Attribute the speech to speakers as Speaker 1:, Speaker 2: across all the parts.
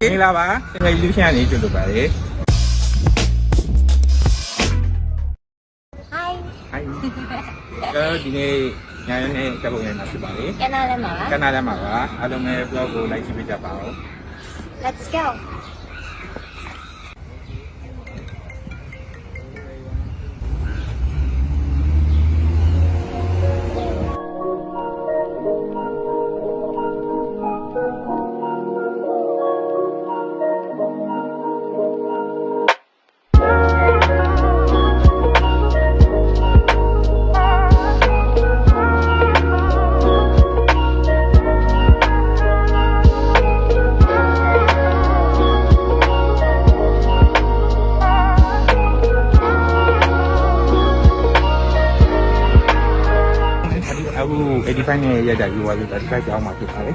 Speaker 1: မင်္ဂလာပါငယ်လူရှင်ကနေကြိုလိုပါတယ်
Speaker 2: Hi
Speaker 1: ဟိုင်းဒီနေ့ညနေနဲ့တက်ဖို့ရနေတာဖြစ်ပါလေ
Speaker 2: ကနာလည်းမှာပါ
Speaker 1: ကနဒါမှာပါအားလုံးပဲ vlog ကို like ကြည့်ပေးကြပါဦး
Speaker 2: Let's go
Speaker 1: အခု85နဲ့ရကြယူပါလို့တစ်ခါကြောင်းမှာဖြစ်ပါလေ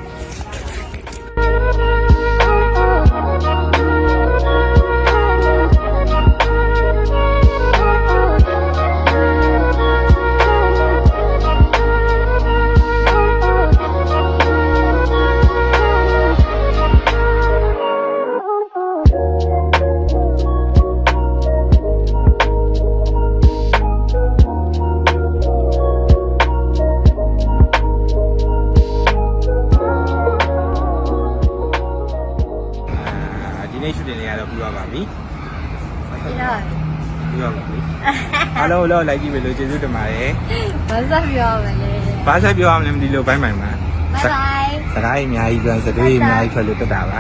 Speaker 1: ဒီနေ့ရှူတင်နေရတော့ပြီးသွားပါပြီ
Speaker 2: ပြီးတော့
Speaker 1: ပြီးသွားပါပြီအားလုံးတော့ like ကြည့်ပေးလို့ကျေးဇူးတင်ပါတယ်
Speaker 2: ဘာသာပြောမလဲ
Speaker 1: ဘာဆက်ပြောရမလဲမသိလို့ဘိုင်းဘိုင်မှာ
Speaker 2: Bye bye
Speaker 1: စကားအများကြီးပြောစကားအများကြီးထွက်လို့တက်တာပါ